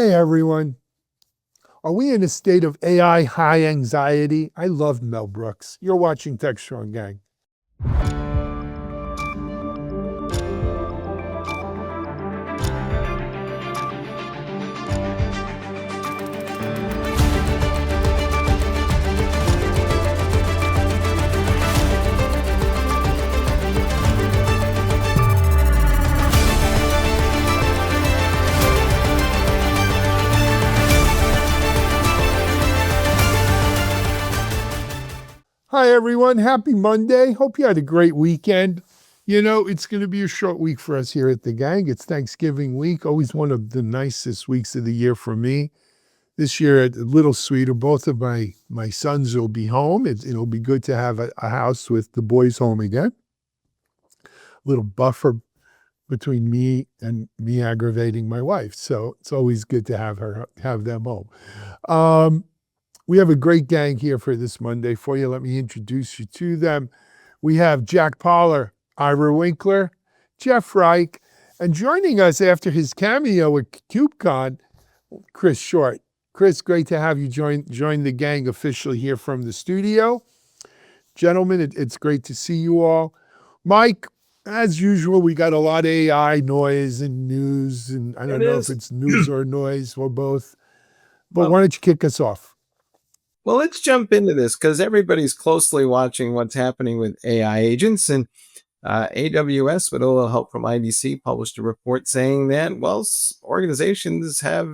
Hey everyone. Are we in a state of AI high anxiety? I love Mel Brooks. You're watching Tech Strong Gang. Hi everyone. Happy Monday. Hope you had a great weekend. You know, it's going to be a short week for us here at the gang. It's Thanksgiving week, always one of the nicest weeks of the year for me. This year, a little sweeter. Both of my sons will be home. It'll be good to have a house with the boys home again. A little buffer between me and me aggravating my wife. So it's always good to have them home. We have a great gang here for this Monday for you. Let me introduce you to them. We have Jack Poller, Ira Winkler, Jeff Reich, and joining us after his cameo at KubeCon, Chris Short. Chris, great to have you join the gang officially here from the studio. Gentlemen, it's great to see you all. Mike, as usual, we got a lot of AI noise and news, and I don't know if it's news or noise or both. But why don't you kick us off? Well, let's jump into this because everybody's closely watching what's happening with AI agents. And AWS, with a little help from IDC, published a report saying that, well, organizations have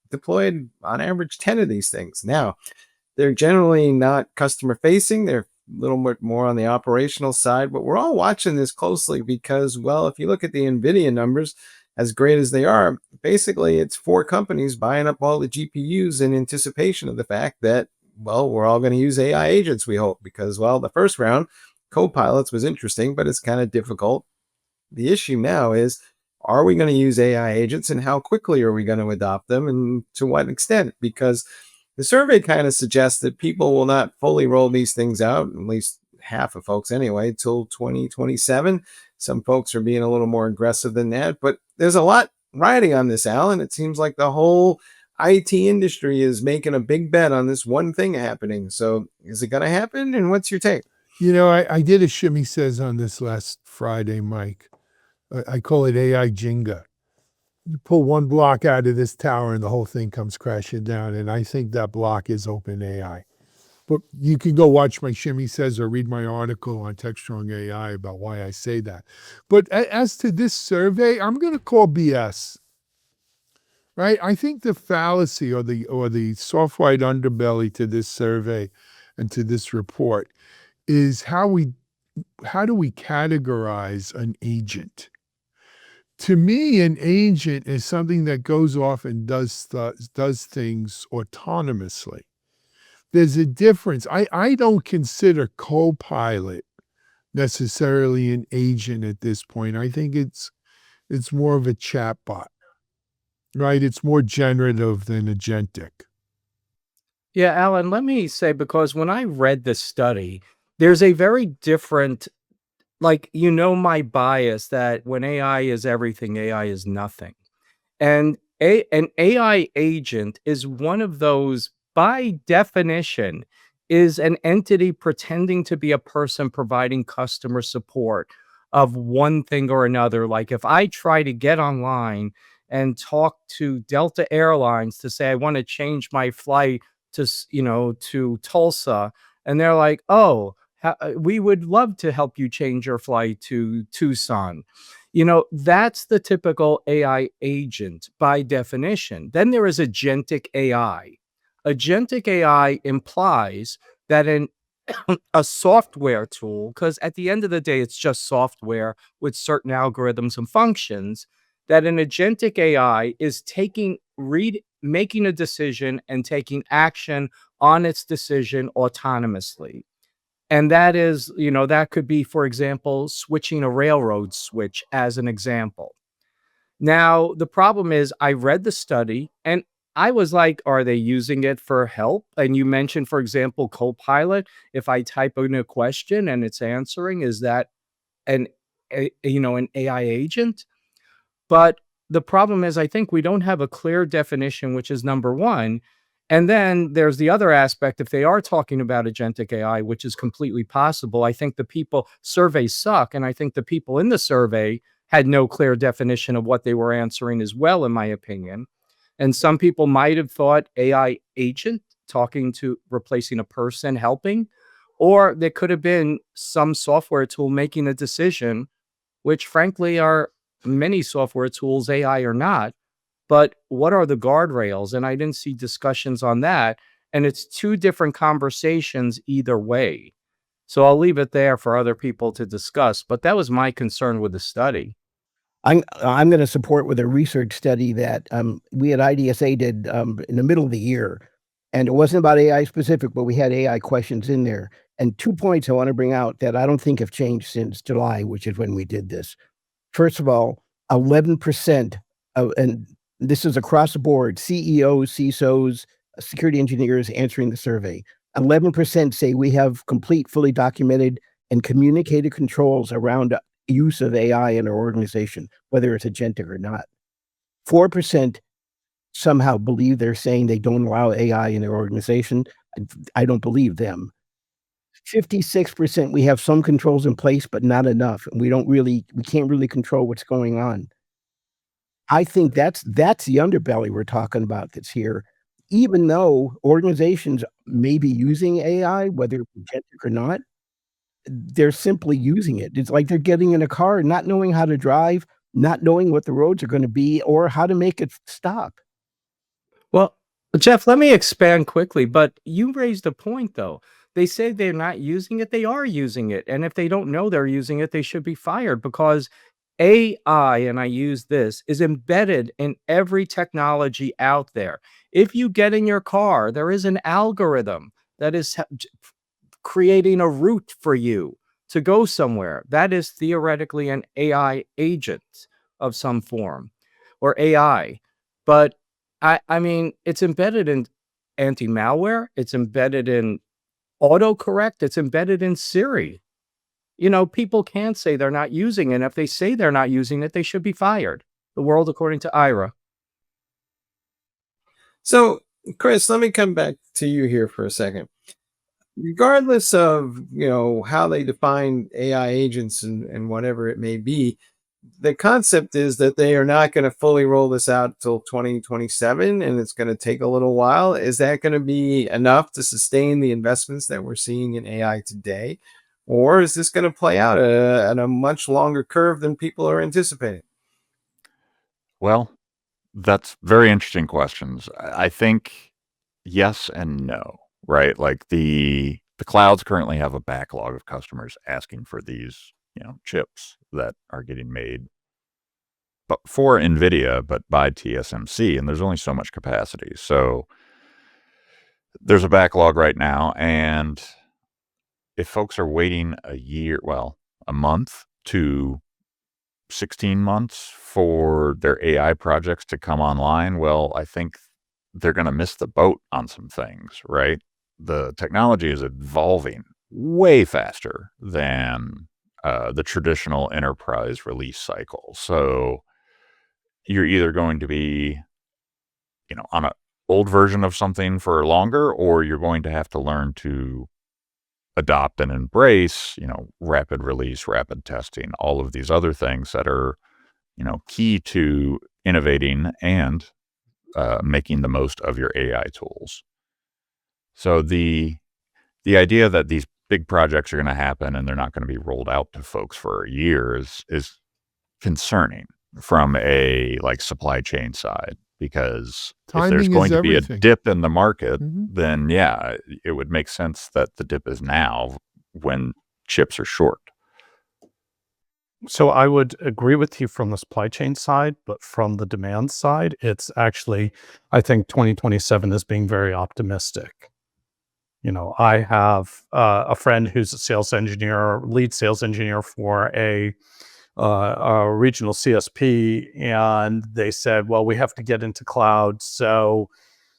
deployed on average 10 of these things. Now, they're generally not customer facing. They're a little bit more on the operational side, but we're all watching this closely because, well, if you look at the NVIDIA numbers, as great as they are, basically it's 4 companies buying up all the GPUs in anticipation of the fact that, well, we're all going to use AI agents, we hope, because, well, the first round, co-pilots was interesting, but it's kind of difficult. The issue now is, are we going to use AI agents and how quickly are we going to adopt them and to what extent? Because the survey kind of suggests that people will not fully roll these things out, at least half of folks anyway, till 2027. Some folks are being a little more aggressive than that, but there's a lot riding on this, Alan. It seems like the whole IT industry is making a big bet on this one thing happening. So is it going to happen? And what's your take? You know, I did a Shimmy Says on this last Friday, Mike. I call it AI Jenga. You pull one block out of this tower and the whole thing comes crashing down. And I think that block is OpenAI. But you can go watch my Shimmy Says or read my article on TechStrong AI about why I say that. But as to this survey, I'm going to call BS. Right? I think the fallacy or the soft white underbelly to this survey and to this report is how do we categorize an agent? To me, an agent is something that goes off and does things autonomously. There's a difference. I don't consider Copilot necessarily an agent at this point. I think it's more of a chatbot. Right, it's more generative than agentic. Yeah, Alan, let me say, because when I read this study, there's a very different, my bias that when AI is everything, AI is nothing. And an AI agent is one of those, by definition, is an entity pretending to be a person providing customer support of one thing or another. Like if I try to get online and talk to Delta Airlines to say I want to change my flight to Tulsa, and they're like, "Oh, we would love to help you change your flight to Tucson." That's the typical AI agent by definition. Then there is agentic AI. Agentic AI implies that a software tool, because at the end of the day, it's just software with certain algorithms and functions, that an agentic AI is making a decision and taking action on its decision autonomously. And that is, that could be, for example, switching a railroad switch as an example. Now, the problem is I read the study and I was like, are they using it for help? And you mentioned, for example, Copilot. If I type in a question and it's answering, is that an AI agent? But the problem is I think we don't have a clear definition, which is number one. And then there's the other aspect. If they are talking about agentic AI, which is completely possible, I think the people surveys suck. And I think the people in the survey had no clear definition of what they were answering as well, in my opinion. And some people might have thought AI agent talking to replacing a person helping, or there could have been some software tool making a decision, which frankly are many software tools, AI or not. But what are the guardrails? And I didn't see discussions on that. And it's two different conversations either way. So I'll leave it there for other people to discuss. But that was my concern with the study. I'm going to support with a research study that we at IDSA did in the middle of the year. And it wasn't about AI specific, but we had AI questions in there. And 2 points I want to bring out that I don't think have changed since July, which is when we did this. First of all, 11% and this is across the board, CEOs, CISOs, security engineers answering the survey. 11% say we have complete, fully documented and communicated controls around use of AI in our organization, whether it's agentic or not. 4% somehow believe they're saying they don't allow AI in their organization. I don't believe them. 56% we have some controls in place, but not enough. And we can't really control what's going on. I think that's the underbelly we're talking about that's here. Even though organizations may be using AI, whether agentic or not, they're simply using it. It's like they're getting in a car, not knowing how to drive, not knowing what the roads are going to be or how to make it stop. Well, Jeff, let me expand quickly, but you raised a point though. They say they're not using it. They are using it. And if they don't know they're using it, they should be fired because AI, and I use this, is embedded in every technology out there. If you get in your car, there is an algorithm that is creating a route for you to go somewhere. That is theoretically an AI agent of some form or AI. But I mean, it's embedded in anti-malware. It's embedded in autocorrect. It's embedded in Siri. People can't say they're not using it. And if they say they're not using it, they should be fired. The world according to Ira. So, Chris, let me come back to you here for a second. Regardless of, how they define AI agents and whatever it may be, the concept is that they are not going to fully roll this out till 2027, and it's going to take a little while. Is that going to be enough to sustain the investments that we're seeing in AI today? Or is this going to play out at a much longer curve than people are anticipating? Well, that's very interesting questions. I think yes and no, right? Like the clouds currently have a backlog of customers asking for these, chips that are getting made but for NVIDIA, but by TSMC, and there's only so much capacity. So there's a backlog right now, and if folks are waiting a month to 16 months for their AI projects to come online, well, I think they're going to miss the boat on some things, right? The technology is evolving way faster than the traditional enterprise release cycle. So you're either going to be, on an old version of something for longer, or you're going to have to learn to adopt and embrace, rapid release, rapid testing, all of these other things that are, key to innovating and making the most of your AI tools. So the idea that these big projects are going to happen and they're not going to be rolled out to folks for a year is concerning from a supply chain side, because if there's Timing going is to be a everything. dip in the market, Mhm. then yeah, it would make sense that the dip is now when chips are short. So I would agree with you from the supply chain side, but from the demand side, it's actually, I think 2027 is being very optimistic. I have a friend who's a sales engineer, lead sales engineer for a regional CSP, and they said, well, we have to get into cloud. So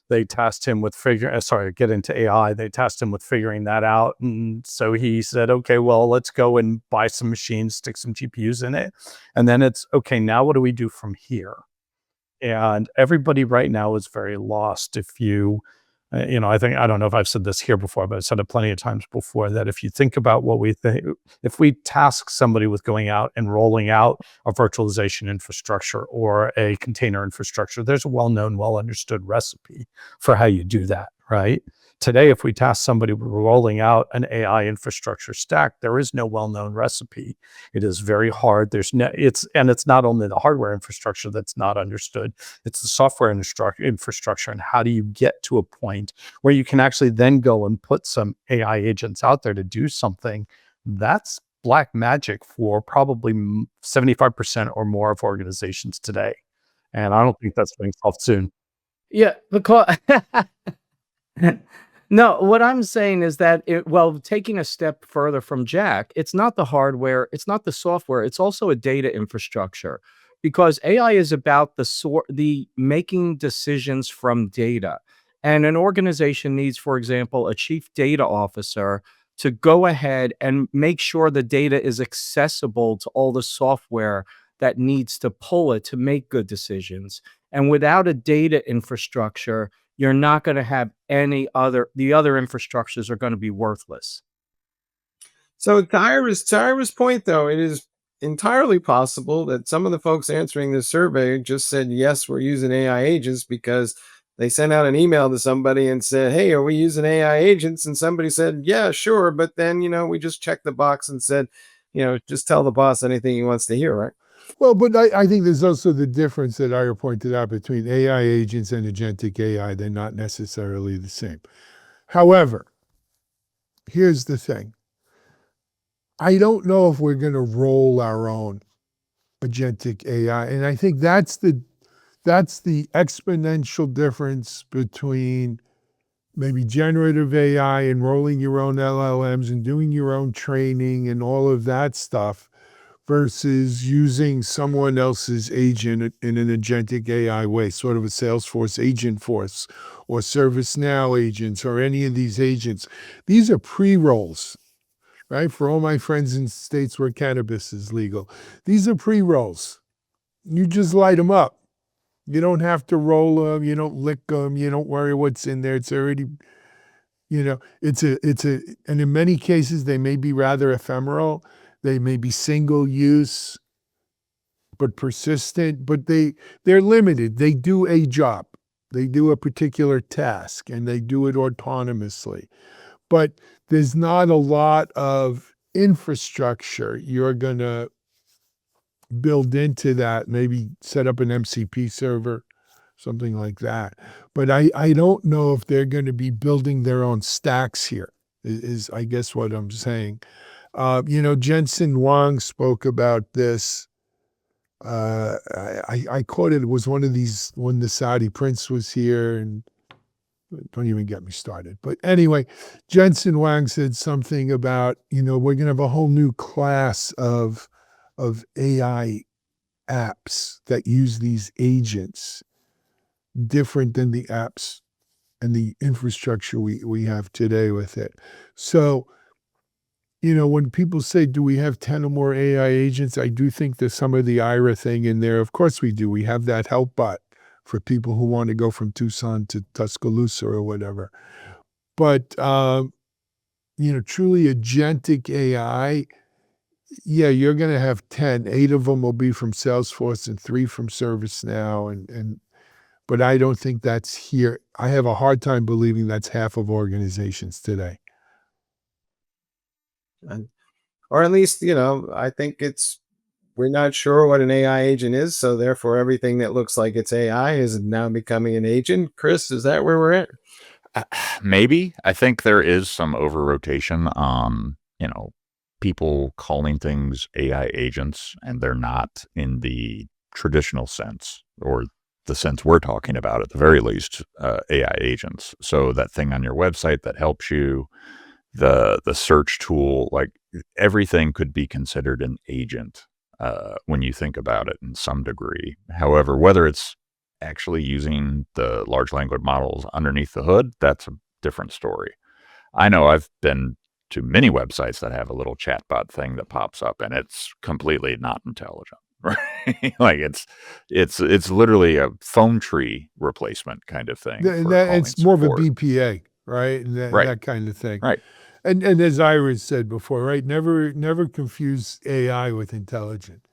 they tasked him with get into AI. They tasked him with figuring that out. And so he said, okay, well, let's go and buy some machines, stick some GPUs in it. And then it's, okay, now what do we do from here? And everybody right now is very lost. If you, I don't know if I've said this here before, but I've said it plenty of times before, that if you think about what we think, if we task somebody with going out and rolling out a virtualization infrastructure or a container infrastructure, there's a well-known, well-understood recipe for how you do that, right? Today, if we task somebody with rolling out an AI infrastructure stack, there is no well-known recipe. It is very hard. It's not only the hardware infrastructure that's not understood, it's the software infrastructure. And how do you get to a point where you can actually then go and put some AI agents out there to do something? That's black magic for probably 75% or more of organizations today. And I don't think that's being solved soon. Yeah, because no, what I'm saying is that taking a step further from Jack, it's not the hardware, it's not the software, it's also a data infrastructure, because AI is about the making decisions from data. And an organization needs, for example, a chief data officer to go ahead and make sure the data is accessible to all the software that needs to pull it to make good decisions. And without a data infrastructure, you're not going to have the other infrastructures are going to be worthless. So to Ira's point, though, it is entirely possible that some of the folks answering this survey just said, yes, we're using AI agents because they sent out an email to somebody and said, hey, are we using AI agents? And somebody said, yeah, sure. But then, we just checked the box and said, just tell the boss anything he wants to hear, right? Well, but I think there's also the difference that Ira pointed out between AI agents and agentic AI. They're not necessarily the same. However, here's the thing. I don't know if we're going to roll our own agentic AI. And I think that's the exponential difference between maybe generative AI and rolling your own LLMs and doing your own training and all of that stuff versus using someone else's agent in an agentic AI way, sort of a Salesforce agent force or ServiceNow agents or any of these agents. These are pre-rolls, right? For all my friends in states where cannabis is legal, these are pre-rolls. You just light them up. You don't have to roll them. You don't lick them. You don't worry what's in there. It's already, and in many cases, they may be rather ephemeral. They may be single use, but persistent, but they're limited. They do a job. They do a particular task, and they do it autonomously. But there's not a lot of infrastructure you're going to build into that, maybe set up an MCP server, something like that. But I don't know if they're going to be building their own stacks here, is I guess what I'm saying. Jensen Huang spoke about this. I quoted, it was one of these when the Saudi prince was here, and don't even get me started. But anyway, Jensen Huang said something about, we're going to have a whole new class of AI apps that use these agents, different than the apps and the infrastructure we have today with it. So, when people say, do we have 10 or more AI agents? I do think there's some of the Ira thing in there. Of course we do. We have that help bot for people who want to go from Tucson to Tuscaloosa or whatever. But, truly agentic AI, yeah, you're going to have 10. 8 of them will be from Salesforce and 3 from ServiceNow. But I don't think that's here. I have a hard time believing that's half of organizations today. Or at least, I think we're not sure what an AI agent is. So therefore, everything that looks like it's AI is now becoming an agent. Chris, is that where we're at? Maybe. I think there is some over-rotation on, people calling things AI agents, and they're not in the traditional sense, or the sense we're talking about at the very least, AI agents. So that thing on your website that helps you, the search tool, like everything could be considered an agent when you think about it in some degree. However, whether it's actually using the large language models underneath the hood, that's a different story. I know I've been to many websites that have a little chatbot thing that pops up, and it's completely not intelligent. right? Like it's literally a phone tree replacement kind of thing. And for calling it's more of a support. BPA, right? And Right. that kind of thing. Right. And as Ira said before, right? Never confuse AI with intelligent.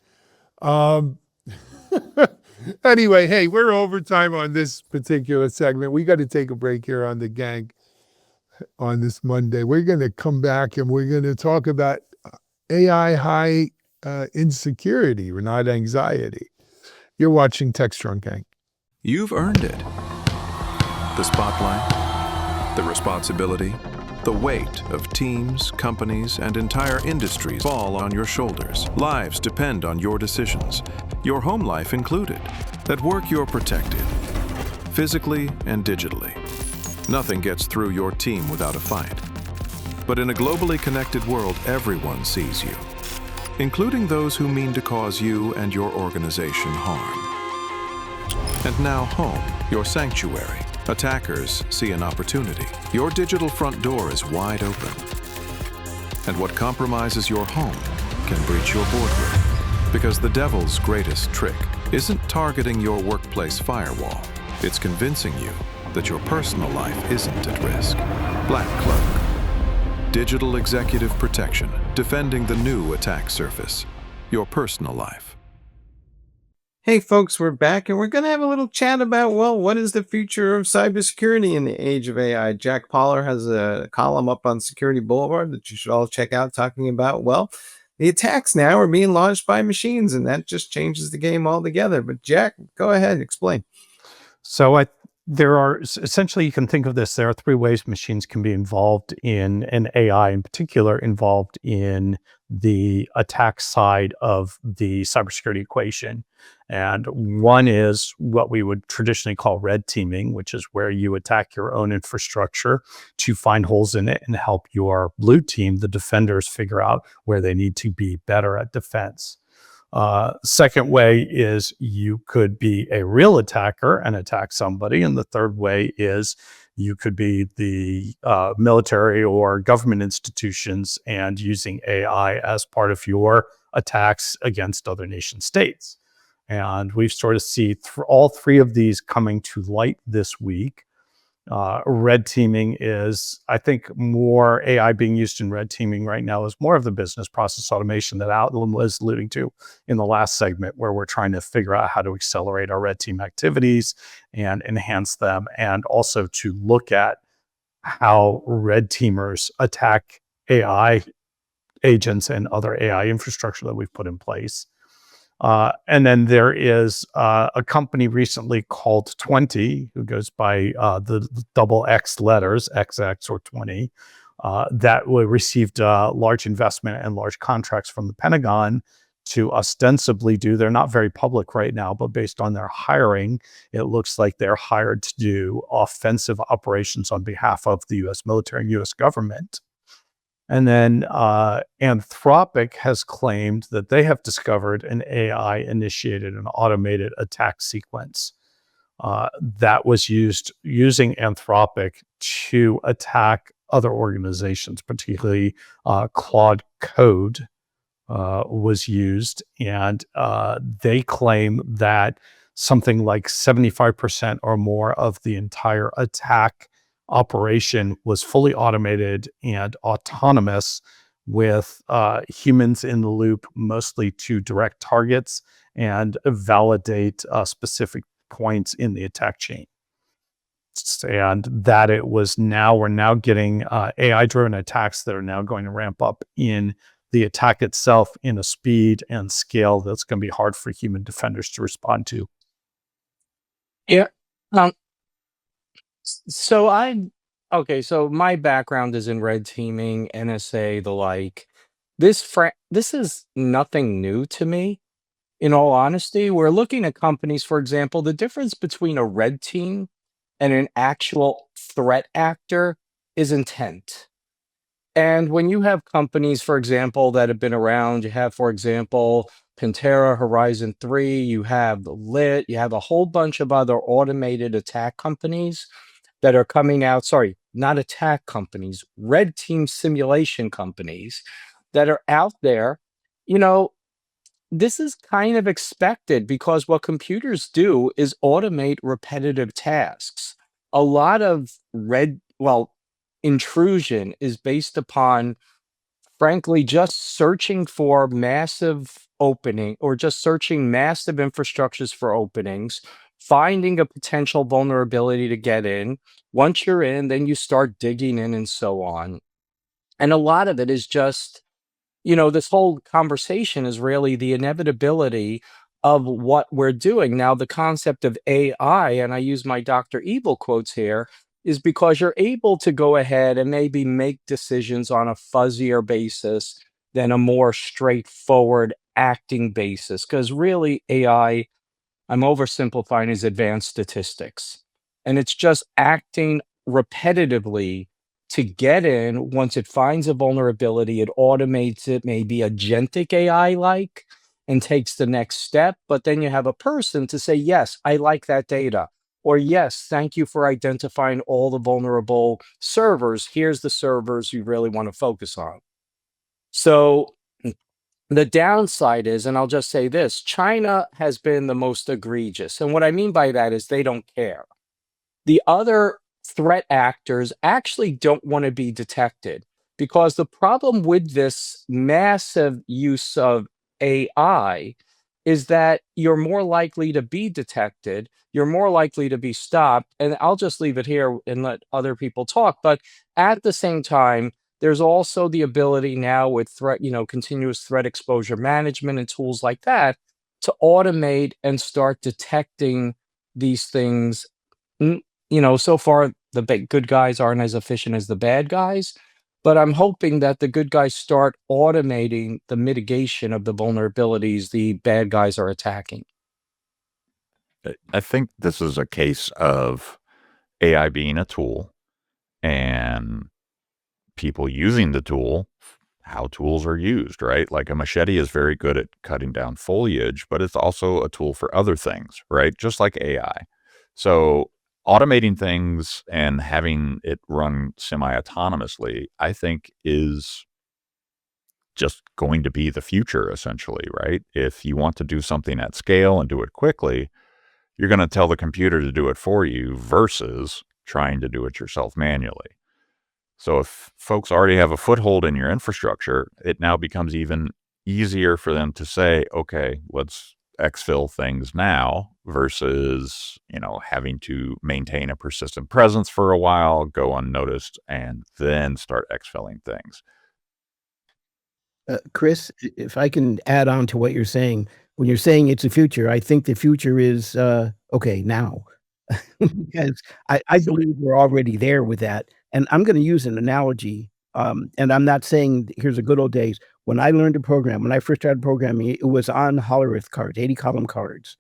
Anyway, hey, we're overtime on this particular segment. We got to take a break here on the gang on this Monday. We're going to come back and we're going to talk about AI high insecurity, or not anxiety. You're watching Textron Gang. You've earned it. The spotlight, the responsibility, the weight of teams, companies, and entire industries fall on your shoulders. Lives depend on your decisions, your home life included. At work, you're protected, physically and digitally. Nothing gets through your team without a fight. But in a globally connected world, everyone sees you, including those who mean to cause you and your organization harm. And now home, your sanctuary. Attackers see an opportunity. Your digital front door is wide open. And what compromises your home can breach your boardroom. Because the devil's greatest trick isn't targeting your workplace firewall. It's convincing you that your personal life isn't at risk. Black Cloak. Digital executive protection, defending the new attack surface. Your personal life. Hey folks, we're back and we're going to have a little chat about, well, what is the future of cybersecurity in the age of AI? Jack Poller has a column up on Security Boulevard that you should all check out talking about, well, the attacks now are being launched by machines, and that just changes the game altogether. But Jack, go ahead, explain. So there are essentially, you can think of this, there are three ways machines can be involved in, and AI in particular involved in the attack side of the cybersecurity equation. And one is what we would traditionally call red teaming, which is where you attack your own infrastructure to find holes in it and help your blue team, the defenders, figure out where they need to be better at defense. Second way is you could be a real attacker and attack somebody. And the third way is you could be the military or government institutions and using AI as part of your attacks against other nation states. And we've sort of see all three of these coming to light this week. Red teaming is, I think, more AI being used in red teaming right now is more of the business process automation that Alan was alluding to in the last segment, where we're trying to figure out how to accelerate our red team activities and enhance them, and also to look at how red teamers attack AI agents and other AI infrastructure that we've put in place. And then there is a company recently called 20, who goes by the double X letters, XX or 20, that received large investment and large contracts from the Pentagon to ostensibly do, they're not very public right now, but based on their hiring, it looks like they're hired to do offensive operations on behalf of the US military and US government. And then Anthropic has claimed that they have discovered an AI-initiated and automated attack sequence that was using Anthropic to attack other organizations, particularly Claude Code was used. And they claim that something like 75% or more of the entire attack operation was fully automated and autonomous, with humans in the loop, mostly to direct targets and validate specific points in the attack chain. And that it was we're now getting AI-driven attacks that are now going to ramp up in the attack itself in a speed and scale that's going to be hard for human defenders to respond to. Yeah. So so my background is in red teaming, NSA, the like. This is nothing new to me. In all honesty, we're looking at companies, for example, the difference between a red team and an actual threat actor is intent. And when you have companies, for example, that have been around, you have, for example, Pantera, Horizon 3, you have Lit, you have a whole bunch of other automated attack companies that are coming out, sorry, not attack companies, red team simulation companies that are out there. You know, this is kind of expected because what computers do is automate repetitive tasks. A lot of intrusion is based upon, frankly, just searching for massive opening or just searching massive infrastructures for openings, finding a potential vulnerability to get in. Once you're in, then you start digging in and so on. And a lot of it is just, this whole conversation is really the inevitability of what we're doing. Now, the concept of AI, and I use my Dr. Evil quotes here, is because you're able to go ahead and maybe make decisions on a fuzzier basis than a more straightforward acting basis. Because really, AI, I'm oversimplifying, is advanced statistics. And it's just acting repetitively to get in. Once it finds a vulnerability, it automates it, maybe agentic AI like, and takes the next step. But then you have a person to say, yes, I like that data. Or, yes, thank you for identifying all the vulnerable servers. Here's the servers you really want to focus on. So the downside is, and I'll just say this, China has been the most egregious. And what I mean by that is they don't care. The other threat actors actually don't want to be detected, because the problem with this massive use of AI is that you're more likely to be detected, you're more likely to be stopped. And I'll just leave it here and let other people talk. But at the same time, there's also the ability now with continuous threat exposure management and tools like that to automate and start detecting these things. So far the good guys aren't as efficient as the bad guys, but I'm hoping that the good guys start automating the mitigation of the vulnerabilities the bad guys are attacking. I think this is a case of AI being a tool and people using the tool, how tools are used, right? Like a machete is very good at cutting down foliage, but it's also a tool for other things, right? Just like AI. So automating things and having it run semi-autonomously, I think, is just going to be the future, essentially, right? If you want to do something at scale and do it quickly, you're going to tell the computer to do it for you versus trying to do it yourself manually. So if folks already have a foothold in your infrastructure, it now becomes even easier for them to say, okay, let's exfil things now versus, having to maintain a persistent presence for a while, go unnoticed, and then start exfilling things. Chris, if I can add on to what you're saying, when you're saying it's the future, I think the future is okay now, because I believe we're already there with that. And I'm going to use an analogy, and I'm not saying here's the good old days. When I learned to program, when I first started programming, it was on Hollerith cards, 80-column cards,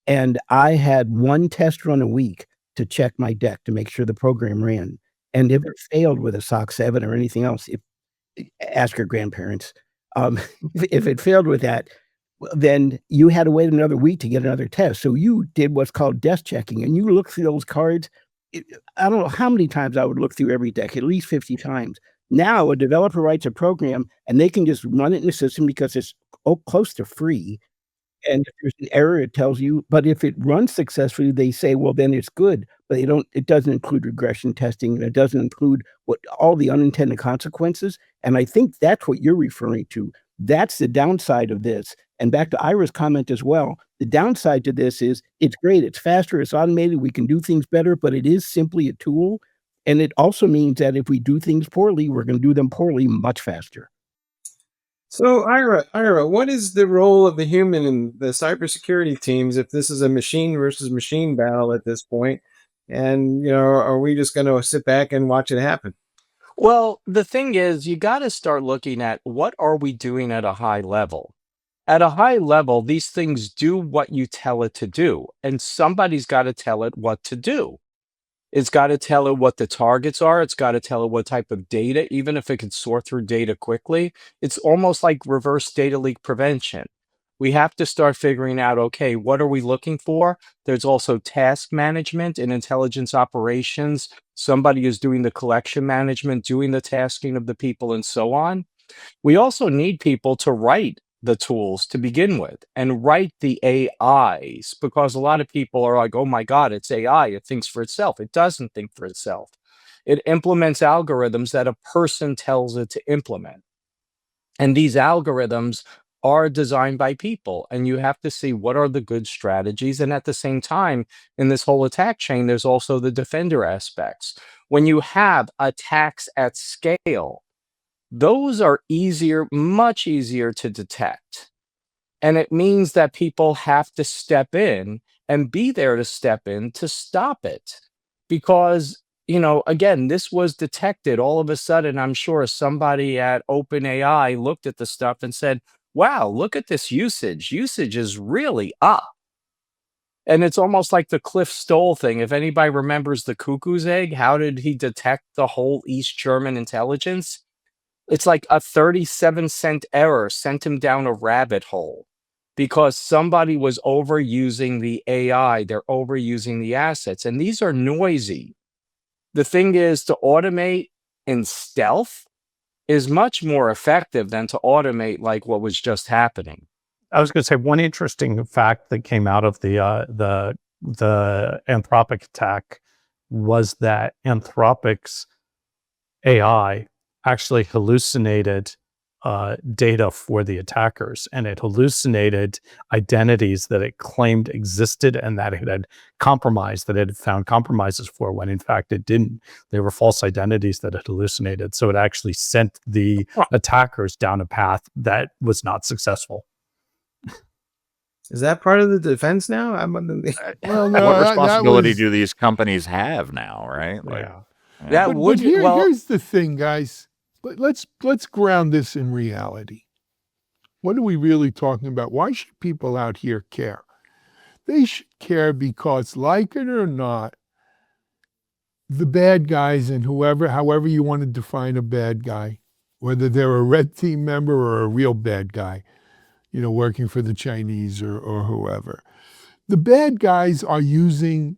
and I had one test run a week to check my deck to make sure the program ran. And if it failed with a SOC 7 or anything else, ask your grandparents. If it failed with that, then you had to wait another week to get another test. So you did what's called desk checking, and you look through those cards. I don't know how many times I would look through every deck, at least 50 times. Now a developer writes a program and they can just run it in the system because it's close to free. And if there's an error, it tells you. But if it runs successfully, they say, well, then it's good. But it doesn't include regression testing, and it doesn't include all the unintended consequences. And I think that's what you're referring to. That's the downside of this. And back to Ira's comment as well, the downside to this is it's great, it's faster, it's automated, we can do things better, but it is simply a tool. And it also means that if we do things poorly, we're going to do them poorly much faster. So, Ira, what is the role of the human in the cybersecurity teams if this is a machine versus machine battle at this point? And, are we just going to sit back and watch it happen? Well, the thing is, you got to start looking at what are we doing at a high level. At a high level, these things do what you tell it to do, and somebody's got to tell it what to do. It's got to tell it what the targets are. It's got to tell it what type of data, even if it can sort through data quickly. It's almost like reverse data leak prevention. We have to start figuring out, okay, what are we looking for? There's also task management and intelligence operations. Somebody is doing the collection management, doing the tasking of the people, and so on. We also need people to write the tools to begin with and write the AIs, because a lot of people are like, oh my God, it's AI. It thinks for itself. It doesn't think for itself. It implements algorithms that a person tells it to implement. And these algorithms are designed by people. And you have to see what are the good strategies. And at the same time, in this whole attack chain, there's also the defender aspects. When you have attacks at scale, those are easier, much easier to detect. And it means that people have to step in and be there to step in to stop it. Because, again, this was detected all of a sudden. I'm sure somebody at OpenAI looked at the stuff and said, wow, look at this usage. Usage is really up. And it's almost like the Cliff Stoll thing. If anybody remembers the cuckoo's egg, how did he detect the whole East German intelligence? It's like a 37-cent error sent him down a rabbit hole because somebody was overusing the AI. They're overusing the assets, and these are noisy. The thing is, to automate in stealth is much more effective than to automate like what was just happening. I was going to say one interesting fact that came out of the Anthropic attack was that Anthropic's AI actually hallucinated data for the attackers, and it hallucinated identities that it claimed existed and that it had compromised, that it had found compromises for, when in fact it didn't. They were false identities that it hallucinated. So it actually sent the attackers down a path that was not successsul. Is that part of the defense now? Well, no, what that responsibility was- do these companies have now, right? Like, Yeah. That But would here's the thing, guys. Let's ground this in reality. What are we really talking about? Why should people out here care? They should care because, like it or not, the bad guys and however you want to define a bad guy, whether they're a red team member or a real bad guy, working for the Chinese or whoever, the bad guys are using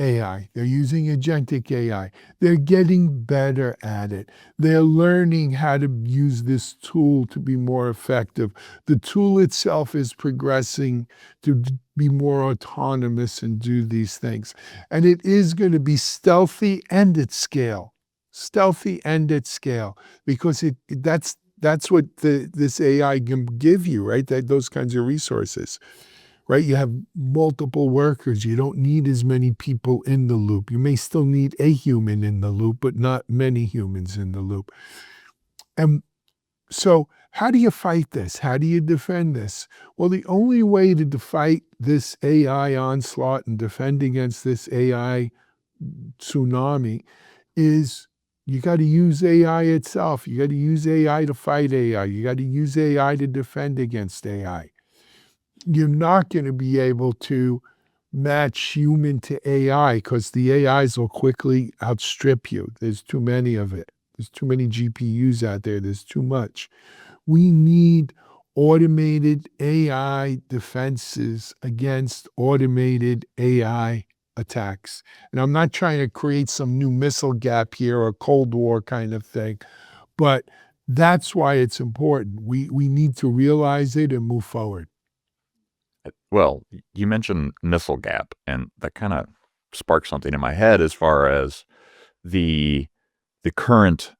AI. They're using agentic AI. They're getting better at it. They're learning how to use this tool to be more effective. The tool itself is progressing to be more autonomous and do these things. And it is going to be stealthy and at scale. Stealthy and at scale. Because that's what this AI can give you, right? Those kinds of resources. Right? You have multiple workers. You don't need as many people in the loop. You may still need a human in the loop, but not many humans in the loop. And so how do you fight this? How do you defend this? Well, the only way to fight this AI onslaught and defend against this AI tsunami is you got to use AI itself. You got to use AI to fight AI. You got to use AI to defend against AI. You're not going to be able to match human to AI because the AIs will quickly outstrip you. There's too many of it. There's too many GPUs out there. There's too much. We need automated AI defenses against automated AI attacks. And I'm not trying to create some new missile gap here or Cold War kind of thing, but that's why it's important. We need to realize it and move forward. Well, you mentioned missile gap, and that kind of sparked something in my head as far as the current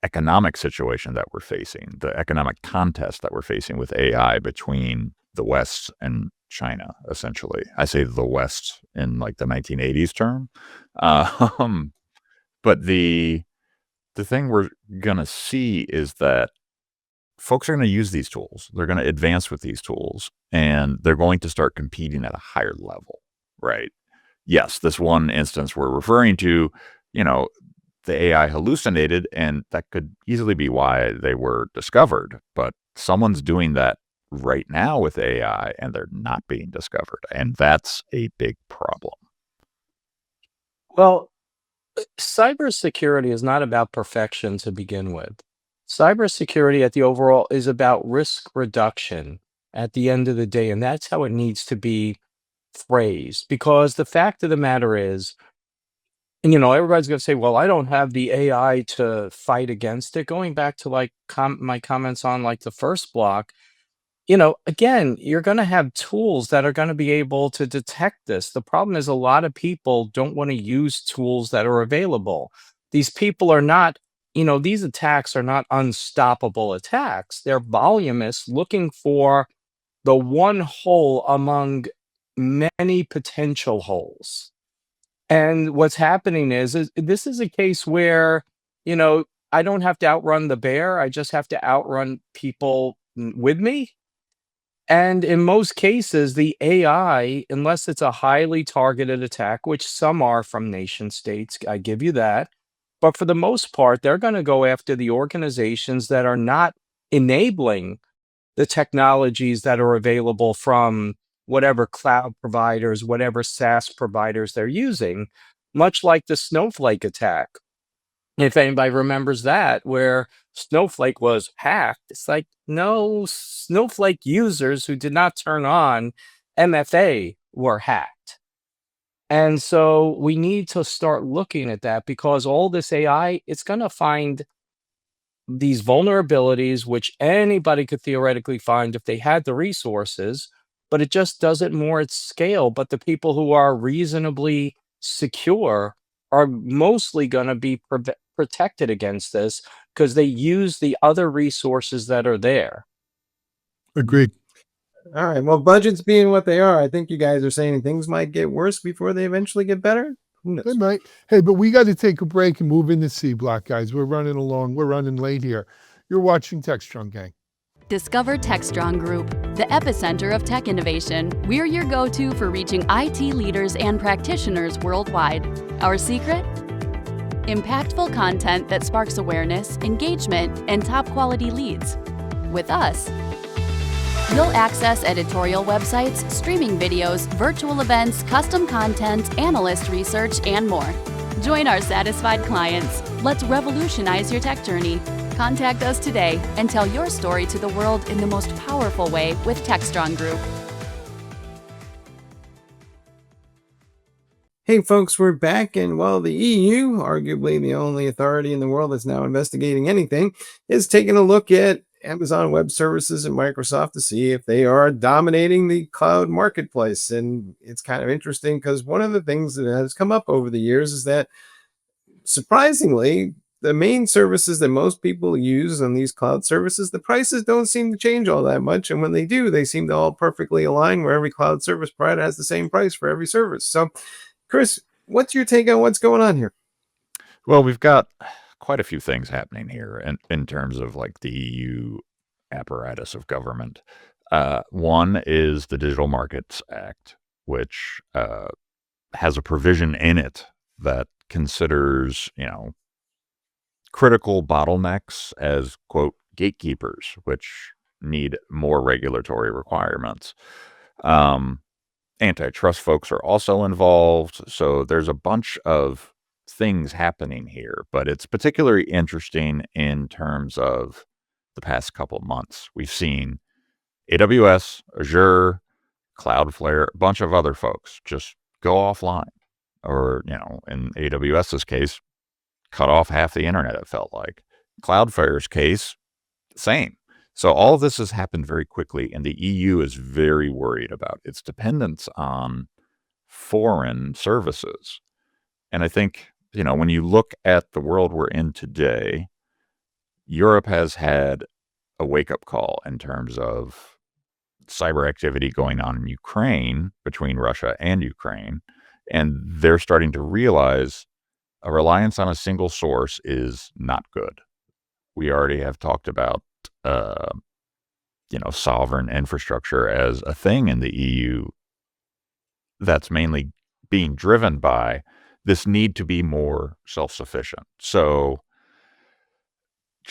economic situation that we're facing, the economic contest that we're facing with AI between the West and China, essentially. I say the West in like the 1980s term. But the thing we're going to see is that folks are going to use these tools. They're going to advance with these tools, and they're going to start competing at a higher level, right? Yes, this one instance we're referring to, the AI hallucinated, and that could easily be why they were discovered. But someone's doing that right now with AI, and they're not being discovered. And that's a big problem. Well, cybersecurity is not about perfection to begin with. Cybersecurity at the overall is about risk reduction at the end of the day, and that's how it needs to be phrased. Because the fact of the matter is, and everybody's going to say, well, I don't have the AI to fight against it. Going back to like my comments on like the first block, again, you're going to have tools that are going to be able to detect this. The problem is a lot of people don't want to use tools that are available. These people are not, these attacks are not unstoppable attacks. They're voluminous, looking for the one hole among many potential holes. And what's happening is this is a case where, I don't have to outrun the bear. I just have to outrun people with me. And in most cases, the AI, unless it's a highly targeted attack, which some are from nation states, I give you that. But for the most part, they're going to go after the organizations that are not enabling the technologies that are available from whatever cloud providers, whatever SaaS providers they're using, much like the Snowflake attack. If anybody remembers that, where Snowflake was hacked, it's like, no, Snowflake users who did not turn on MFA were hacked. And so we need to start looking at that, because all this AI, it's going to find these vulnerabilities, which anybody could theoretically find if they had the resources, but it just does it more at scale. But the people who are reasonably secure are mostly going to be protected against this, because they use the other resources that are there. Agreed. All right. Well, budgets being what they are, I think you guys are saying things might get worse before they eventually get better. Who They knows? might. Hey, but we got to take a break and move into C Block, guys. We're running along. We're running late here. You're watching TechStrong, gang. Discover TechStrong Group, the epicenter of tech innovation. We're your go-to for reaching IT leaders and practitioners worldwide. Our secret? Impactful content that sparks awareness, engagement, and top-quality leads. With us, you'll access editorial websites, streaming videos, virtual events, custom content, analyst research, and more. Join our satisfied clients. Let's revolutionize your tech journey. Contact us today and tell your story to the world in the most powerful way with TechStrong Group. Hey, folks, we're back. And while the EU, arguably the only authority in the world that's now investigating anything, is taking a look at Amazon Web Services and Microsoft to see if they are dominating the cloud marketplace. And it's kind of interesting, because one of the things that has come up over the years is that, surprisingly, the main services that most people use on these cloud services, the prices don't seem to change all that much. And when they do, they seem to all perfectly align, where every cloud service provider has the same price for every service. So, Chris, what's your take on what's going on here? Well, we've got quite a few things happening here in terms of like the EU apparatus of government. One is the Digital Markets Act, which has a provision in it that considers, critical bottlenecks as, quote, gatekeepers, which need more regulatory requirements. Antitrust folks are also involved. So there's a bunch of things happening here, but it's particularly interesting in terms of the past couple of months. We've seen AWS, Azure, Cloudflare, a bunch of other folks just go offline, or, in AWS's case, cut off half the internet, it felt like. Cloudflare's case, same. So all of this has happened very quickly, and the EU is very worried about its dependence on foreign services. And I think, when you look at the world we're in today, Europe has had a wake-up call in terms of cyber activity going on in Ukraine, between Russia and Ukraine, and they're starting to realize a reliance on a single source is not good. We already have talked about sovereign infrastructure as a thing in the EU that's mainly being driven by this need to be more self-sufficient. So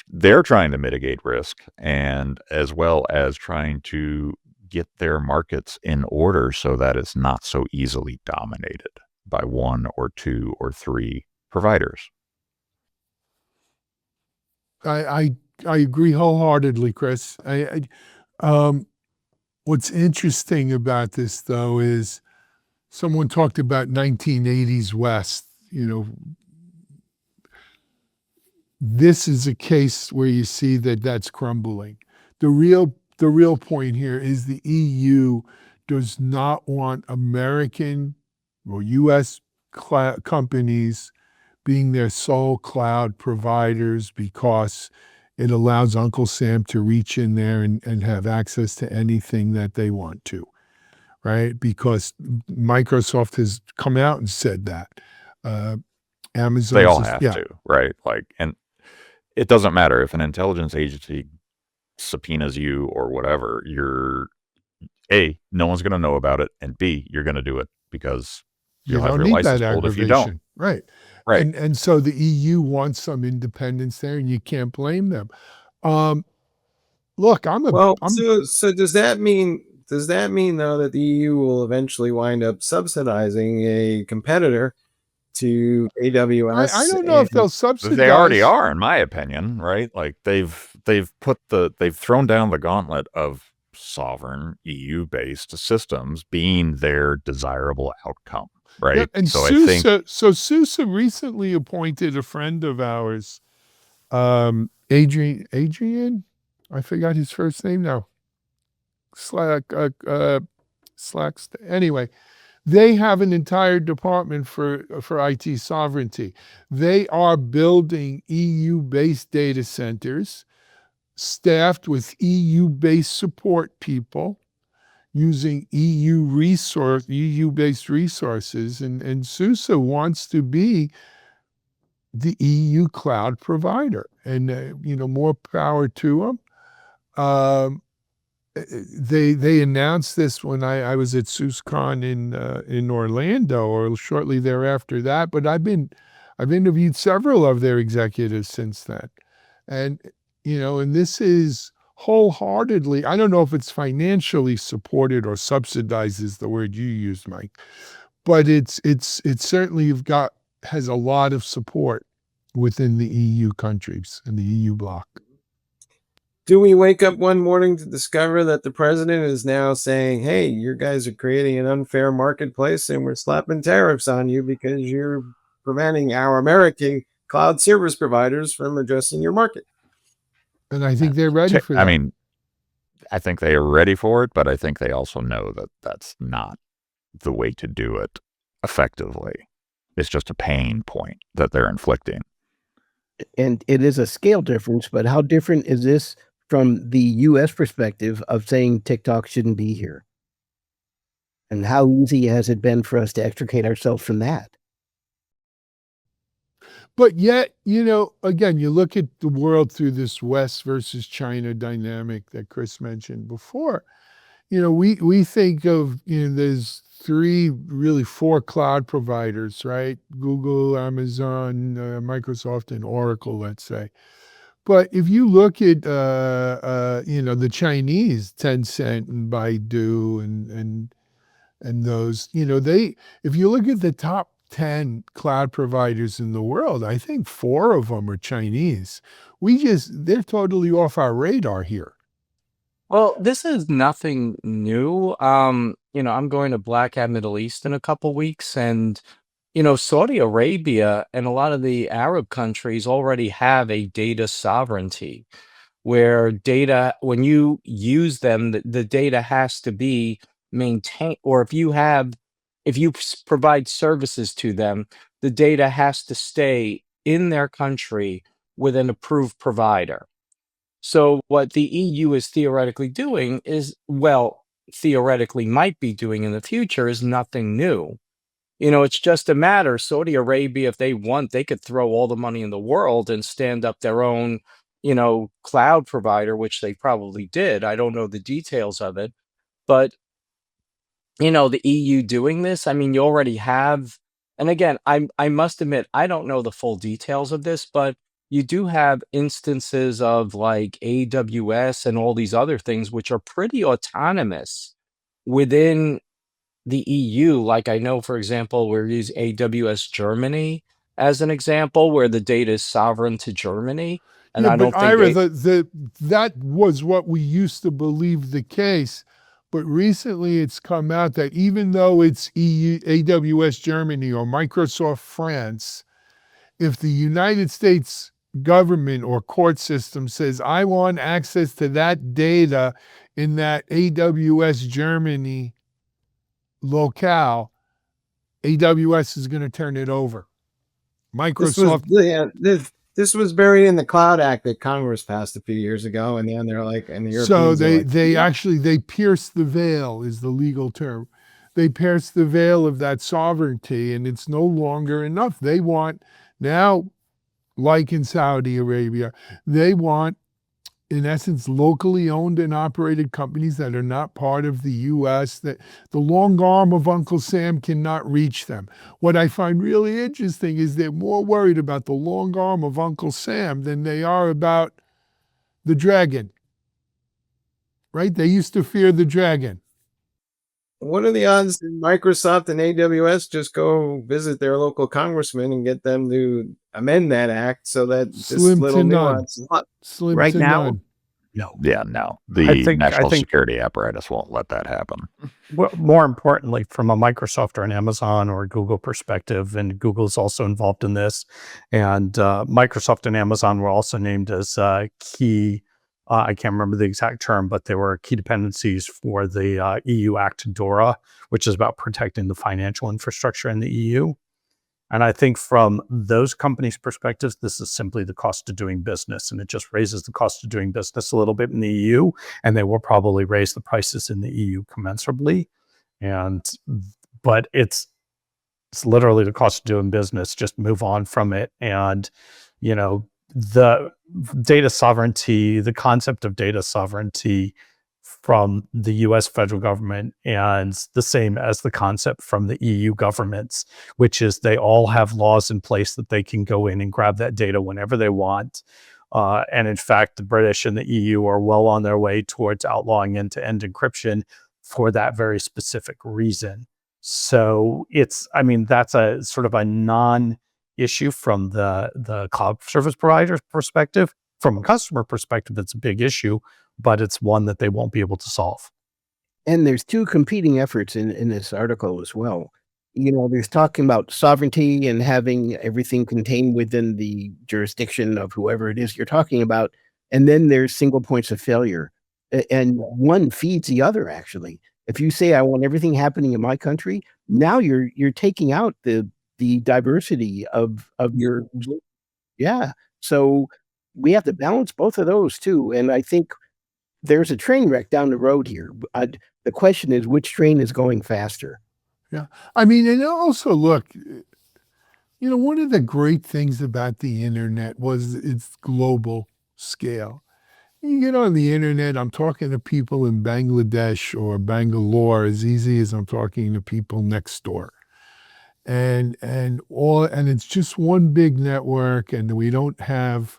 they're trying to mitigate risk, and as well as trying to get their markets in order so that it's not so easily dominated by one or two or three providers. I agree wholeheartedly, Chris. What's interesting about this, though, is someone talked about 1980s West. This is a case where you see that that's crumbling. The real the real point here is the EU does not want American or U.S. companies being their sole cloud providers because it allows Uncle Sam to reach in there and have access to anything that they want to, right? Because Microsoft has come out and said that. Amazon, They all have to, right? Like, and it doesn't matter if an intelligence agency subpoenas you or whatever, you're A, no one's going to know about it, and B, you're going to do it because you you'll have don't your need license that pulled if you don't. aggravation, right? Right. And so the EU wants some independence there, and you can't blame them. Look, so does that mean though that the EU will eventually wind up subsidizing a competitor to AWS? I don't know if they'll subsidize. They already are, in my opinion, right? Like they've thrown down the gauntlet of sovereign EU-based systems being their desirable outcome, right? Yep, and so SUSE recently appointed a friend of ours, Adrian, I forgot his first name now. Anyway, they have an entire department for IT sovereignty. They are building EU-based data centers, staffed with EU-based support people, using EU-based resources, and SUSE wants to be the EU cloud provider, and more power to them. They announced this when I was at SUSECon in Orlando, or shortly thereafter that. But I've interviewed several of their executives since then, and and this is wholeheartedly. I don't know if it's financially supported or subsidized is the word you used, Mike, but it's certainly has a lot of support within the EU countries and the EU bloc. Do we wake up one morning to discover that the president is now saying, hey, you guys are creating an unfair marketplace and we're slapping tariffs on you because you're preventing our American cloud service providers from addressing your market? And I think they're ready for that. I mean, I think they are ready for it, but I think they also know that that's not the way to do it effectively. It's just a pain point that they're inflicting. And it is a scale difference, but how different is this from the U.S. perspective of saying TikTok shouldn't be here? And how easy has it been for us to extricate ourselves from that? But yet, again, you look at the world through this West versus China dynamic that Chris mentioned before. We think of, there's four cloud providers, right? Google, Amazon, Microsoft, and Oracle, let's say. But if you look at, the Chinese, Tencent and Baidu and those, if you look at the top 10 cloud providers in the world, I think 4 of them are Chinese. They're totally off our radar here. Well, this is nothing new. I'm going to Black Hat Middle East in a couple weeks, and Saudi Arabia and a lot of the Arab countries already have a data sovereignty where data, when you use them, the data has to be maintained, or if you provide services to them, the data has to stay in their country with an approved provider. So what the EU is theoretically doing is, theoretically might be doing in the future, is nothing new. It's just a matter, Saudi Arabia, if they want, they could throw all the money in the world and stand up their own, cloud provider, which they probably did. I don't know the details of it, but the EU doing this, I mean, you already have, and again, I must admit, I don't know the full details of this, but you do have instances of like AWS and all these other things, which are pretty autonomous within the EU. Like I know, for example, we're using AWS Germany as an example, where the data is sovereign to Germany. And I don't think Ira, that was what we used to believe the case. But recently it's come out that even though it's AWS Germany or Microsoft France, if the United States government or court system says, I want access to that data in that AWS Germany locale, AWS is going to turn it over. Microsoft. This was buried in the Cloud Act that Congress passed a few years ago, and then they're like, and the So Europeans are like, they actually, they pierce the veil is the legal term. They pierce the veil of that sovereignty, and it's no longer enough. They want now, like in Saudi Arabia, they want, in essence, locally owned and operated companies that are not part of the U.S., that the long arm of Uncle Sam cannot reach them. What I find really interesting is they're more worried about the long arm of Uncle Sam than they are about the dragon, right? They used to fear the dragon. what are the odds that Microsoft and AWS just go visit their local congressman and get them to amend that act so that this Slim little to none. nuance is not? Slim Right to now, none. no. Yeah, no. I The think- national security apparatus won't let that happen. Well, more importantly, from a Microsoft or an Amazon or a Google perspective, and Google is also involved in this, and Microsoft and Amazon were also named as key, I can't remember the exact term, but they were key dependencies for the EU Act DORA, which is about protecting the financial infrastructure in the EU. And I think from those companies' perspectives, this is simply the cost of doing business, and it just raises the cost of doing business a little bit in the EU, and they will probably raise the prices in the EU commensurably. But it's literally the cost of doing business. Just move on from it. And, you know, the data sovereignty, the concept of data sovereignty from the US federal government, and the same as the concept from the EU governments, which is they all have laws in place that they can go in and grab that data whenever they want. And in fact, the British and the EU are well on their way towards outlawing end-to-end encryption for that very specific reason. So that's a sort of a non-issue from the cloud service provider's perspective. From a customer perspective, it's a big issue, but it's one that they won't be able to solve. And there's two competing efforts in this article as well. You know, there's talking about sovereignty and having everything contained within the jurisdiction of whoever it is you're talking about. And then there's single points of failure. And one feeds the other, actually. If you say, I want everything happening in my country, now you're taking out the diversity of your, yeah. So we have to balance both of those too. And I think there's a train wreck down the road here. The question is, which train is going faster? Yeah. I mean, and also look, you know, one of the great things about the internet was its global scale. You get on the internet, I'm talking to people in Bangladesh or Bangalore as easy as I'm talking to people next door. And it's just one big network, and we don't have,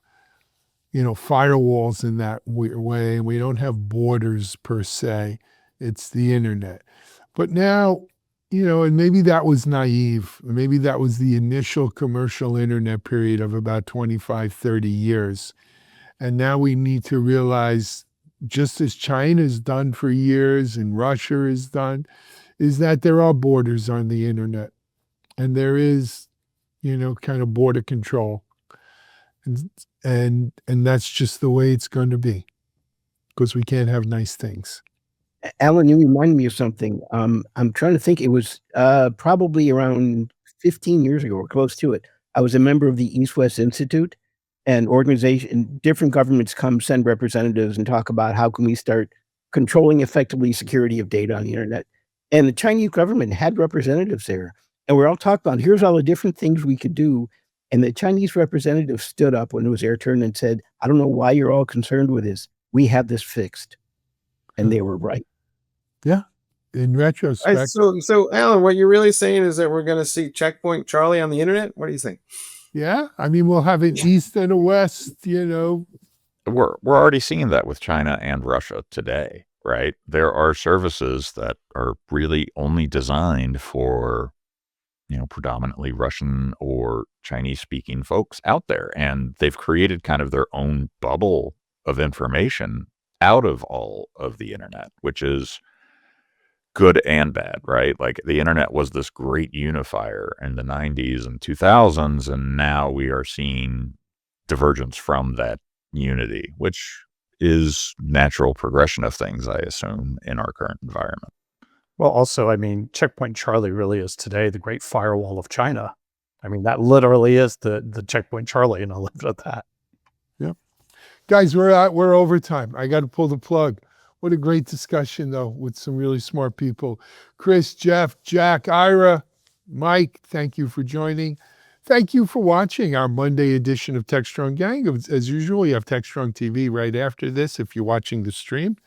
you know, firewalls in that way, and we don't have borders per se. It's the internet. But now, you know, and maybe that was naive. Maybe that was the initial commercial internet period of about 25, 30 years. And now we need to realize, just as China's done for years and Russia has done, is that there are borders on the internet. And there is, you know, kind of border control. And that's just the way it's going to be, because we can't have nice things. Alan, you remind me of something. I'm trying to think. It was probably around 15 years ago or close to it. I was a member of the East-West Institute, and different governments come send representatives and talk about how can we start controlling effectively security of data on the internet. And the Chinese government had representatives there. And we're all talking about, here's all the different things we could do. And the Chinese representative stood up when it was their turn and said, I don't know why you're all concerned with this. We have this fixed. And they were right. Yeah. In retrospect. So Alan, what you're really saying is that we're going to see Checkpoint Charlie on the internet? What do you think? Yeah. I mean, we'll have an East and a West, you know. We're already seeing that with China and Russia today, right? There are services that are really only designed for, you know, predominantly Russian or Chinese speaking folks out there. And they've created kind of their own bubble of information out of all of the internet, which is good and bad, right? Like the internet was this great unifier in the 90s and 2000s, and now we are seeing divergence from that unity, which is natural progression of things, I assume, in our current environment. Well, also, I mean, Checkpoint Charlie really is today the great firewall of China. I mean, that literally is the Checkpoint Charlie, and I'll leave it at that. Yep. Guys, we're overtime. I got to pull the plug. What a great discussion, though, with some really smart people. Chris, Jeff, Jack, Ira, Mike, thank you for joining. Thank you for watching our Monday edition of TechStrong Gang. As usual, you have TechStrong TV right after this if you're watching the stream.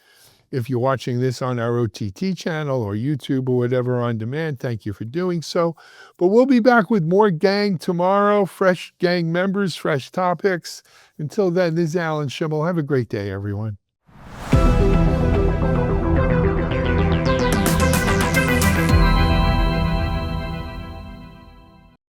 If you're watching this on our OTT channel or YouTube or whatever on demand, thank you for doing so. But we'll be back with more Gang tomorrow, fresh Gang members, fresh topics. Until then, this is Alan Shimel. Have a great day, everyone.